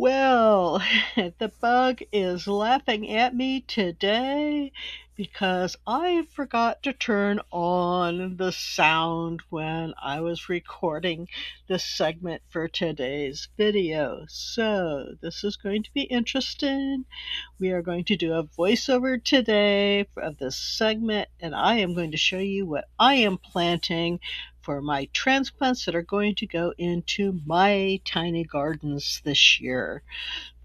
Well, the bug is laughing at me today because I forgot to turn on the sound when I was recording this segment for today's video. So, this is going to be interesting. We are going to do a voiceover today of this segment, and I am going to show you what I am planting for my transplants that are going to go into my tiny gardens this year.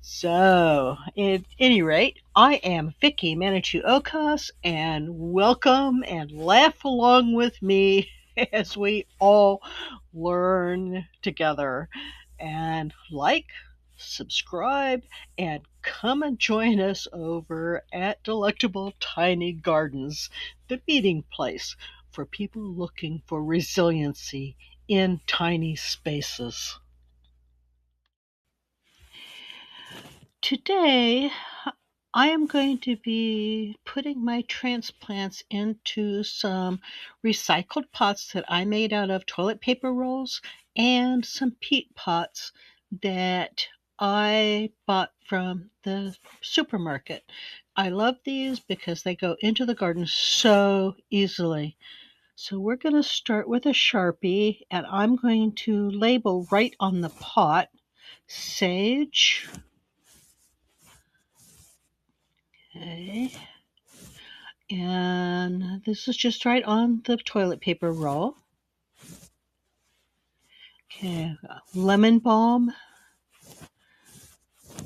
So, at any rate, I am Vicky Manitou Okas, and welcome and laugh along with me as we all learn together. And subscribe, and come and join us over at Delectable Tiny Gardens, the meeting place for people looking for resiliency in tiny spaces. Today, I am going to be putting my transplants into some recycled pots that I made out of toilet paper rolls and some peat pots that I bought from the supermarket. I love these because they go into the garden so easily. So we're going to start with a Sharpie, and I'm going to label right on the pot sage. Okay. And this is just right on the toilet paper roll. Okay, lemon balm.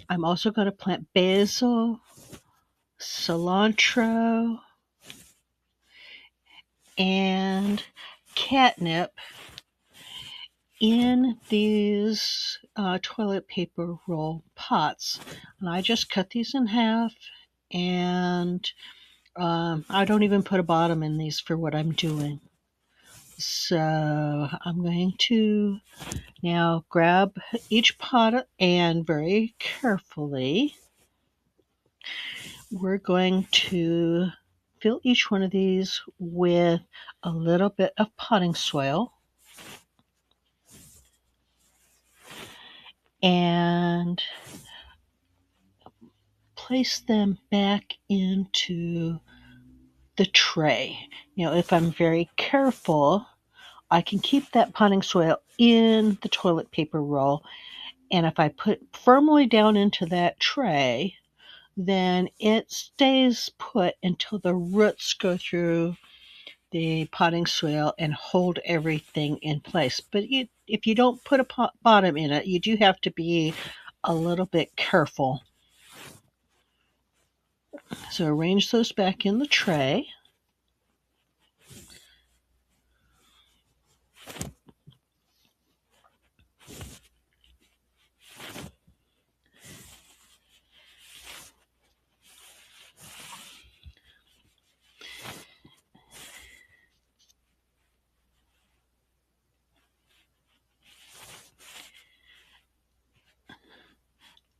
I'm also going to plant basil, cilantro, and catnip in these toilet paper roll pots. And I just cut these in half, and I don't even put a bottom in these for what I'm doing. So I'm going to now grab each pot, and very carefully we're going to fill each one of these with a little bit of potting soil and place them back into the tray. If I'm very careful, I can keep that potting soil in the toilet paper roll, and if I put it firmly down into that tray, then it stays put until the roots go through the potting soil and hold everything in place. But if you don't put a bottom in it, you do have to be a little bit careful. So arrange those back in the tray.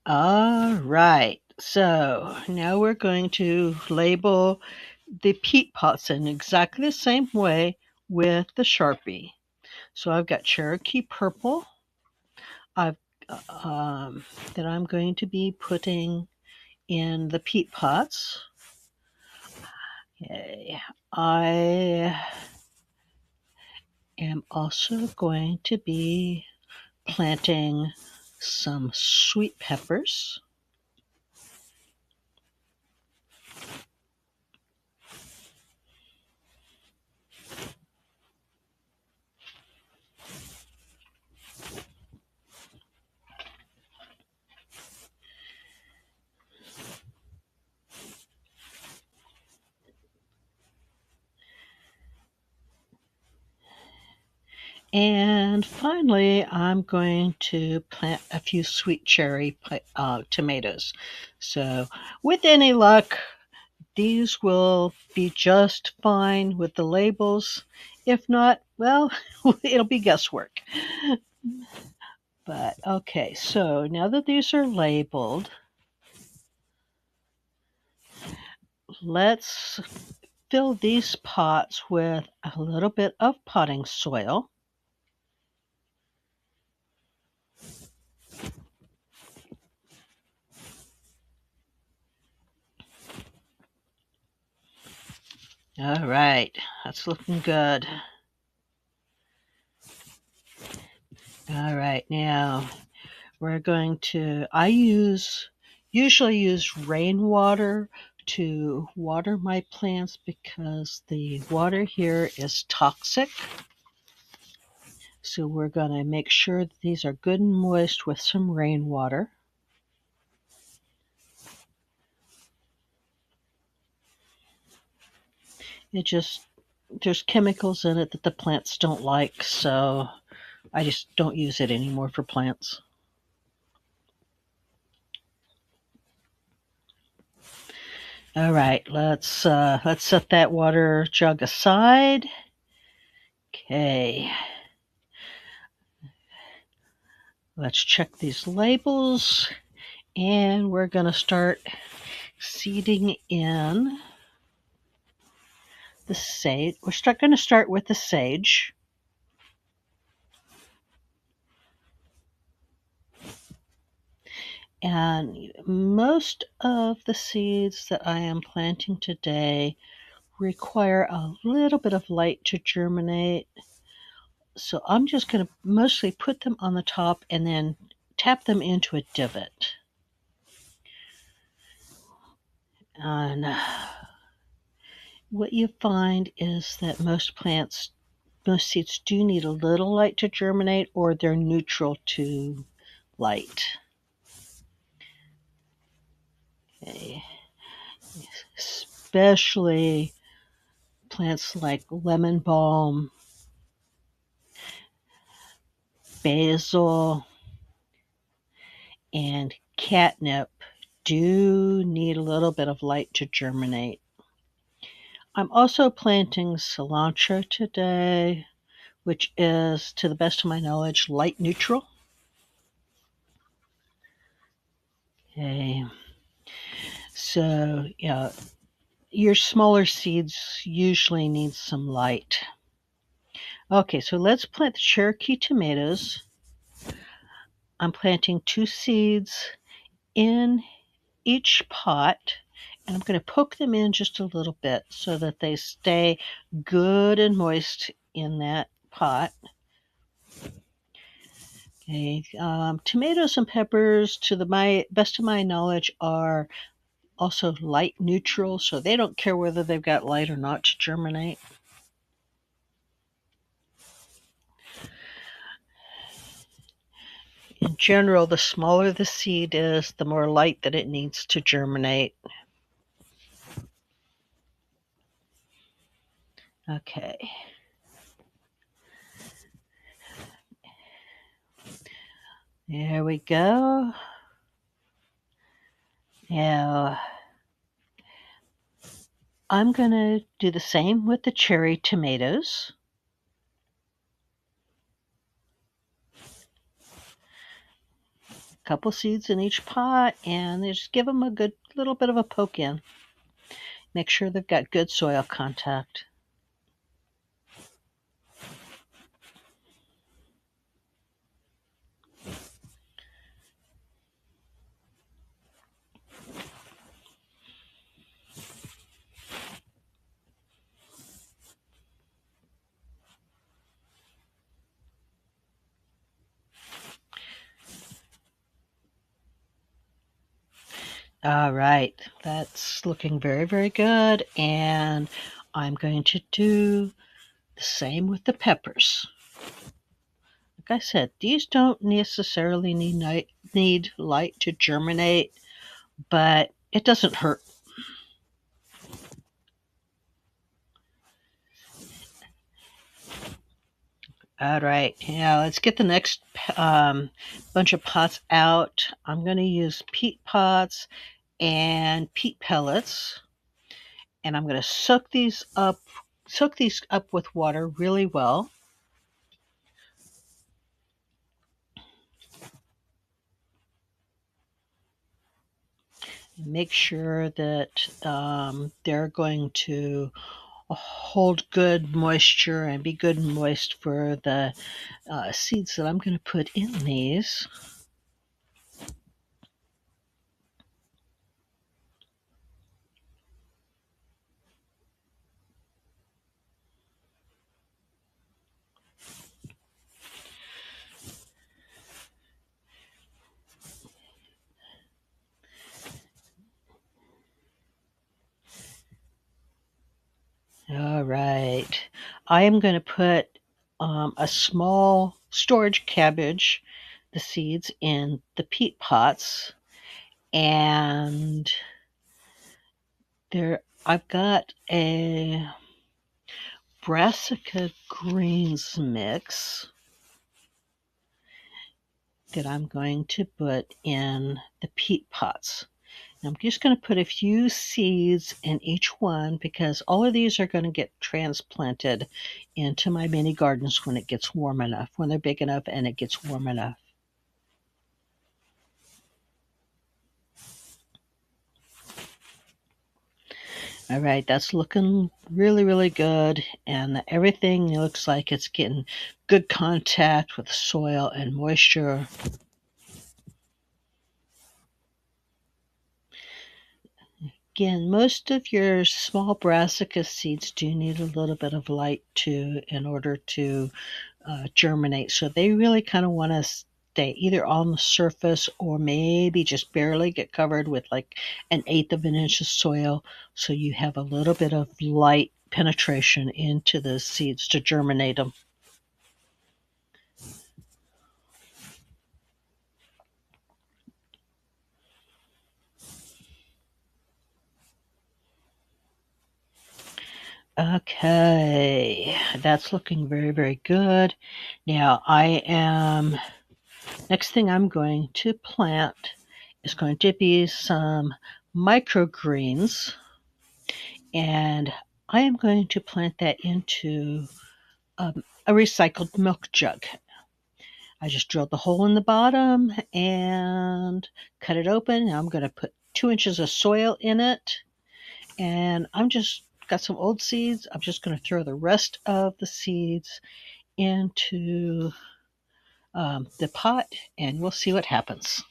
All right. So now we're going to label the peat pots in exactly the same way with the Sharpie. So I've got Cherokee purple. I've that I'm going to be putting in the peat pots. Okay. I am also going to be planting some sweet peppers. And finally, I'm going to plant a few sweet cherry tomatoes. So with any luck, these will be just fine with the labels. If not, well, it'll be guesswork. But okay, so now that these are labeled, let's fill these pots with a little bit of potting soil. All right, that's looking good. All right, now we're going to, usually use rainwater to water my plants because the water here is toxic. So we're going to make sure that these are good and moist with some rainwater. There's chemicals in it that the plants don't like, so I just don't use it anymore for plants. All right, let's set that water jug aside. Okay. Let's check these labels, and we're going to start seeding in the sage. We're going to start with the sage. And most of the seeds that I am planting today require a little bit of light to germinate. So I'm just going to mostly put them on the top and then tap them into a divot. And what you find is that most seeds do need a little light to germinate, or they're neutral to light. Okay. Especially plants like lemon balm, basil, and catnip do need a little bit of light to germinate. I'm also planting cilantro today, which is, to the best of my knowledge, light neutral. Okay. So, yeah, your smaller seeds usually need some light. Okay, so let's plant the Cherokee tomatoes. I'm planting 2 seeds in each pot, and I'm going to poke them in just a little bit so that they stay good and moist in that pot. Okay, tomatoes and peppers, to the best of my knowledge, are also light neutral, so they don't care whether they've got light or not to germinate. In general, the smaller the seed is, the more light that it needs to germinate. Okay. There we go. Now, I'm going to do the same with the cherry tomatoes. A couple seeds in each pot, and just give them a good little bit of a poke in. Make sure they've got good soil contact. All right, that's looking very, very good. And I'm going to do the same with the peppers. Like I said, these don't necessarily need light to germinate, but it doesn't hurt. All right, now let's get the next bunch of pots out. I'm going to use peat pots and peat pellets, and I'm going to soak these up with water really well. Make sure that they're going to hold good moisture and be good and moist for the seeds that I'm going to put in these. All right. I am going to put a small storage cabbage, the seeds, in the peat pots. And there, I've got a brassica greens mix that I'm going to put in the peat pots. I'm just going to put a few seeds in each one because all of these are going to get transplanted into my mini gardens when it gets warm enough, when they're big enough and it gets warm enough. All right, that's looking really, really good, and everything looks like it's getting good contact with soil and moisture. Again, most of your small brassica seeds do need a little bit of light too in order to germinate. So they really kind of want to stay either on the surface or maybe just barely get covered with like 1/8 of an inch of soil. So you have a little bit of light penetration into the seeds to germinate them. Okay, that's looking very, very good. Now next thing I'm going to plant is going to be some microgreens, and I am going to plant that into a recycled milk jug. I just drilled the hole in the bottom and cut it open. Now I'm going to put 2 inches of soil in it, and I'm just got some old seeds. I'm just going to throw the rest of the seeds into the pot, and we'll see what happens.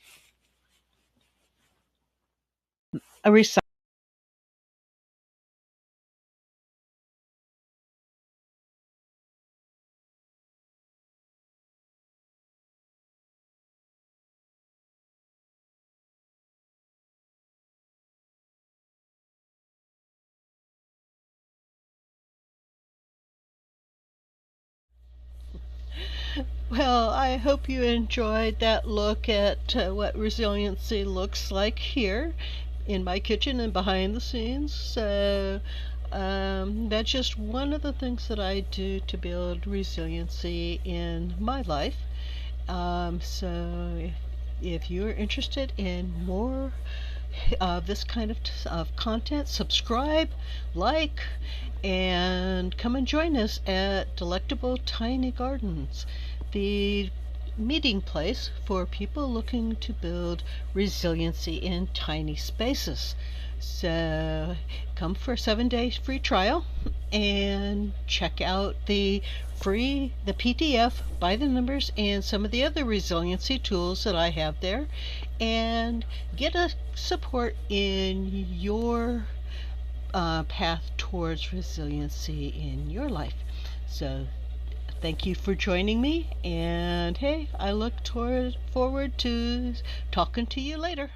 A recycle. Well, I hope you enjoyed that look at what resiliency looks like here in my kitchen and behind the scenes. So that's just one of the things that I do to build resiliency in my life. So if you're interested in more this kind of content, subscribe, like, and come and join us at Delectable Tiny Gardens, the meeting place for people looking to build resiliency in tiny spaces. So come for a 7-day free trial and check out the PDF by the numbers and some of the other resiliency tools that I have there, and get a support in your path towards resiliency in your life. So thank you for joining me, and hey, I look forward to talking to you later.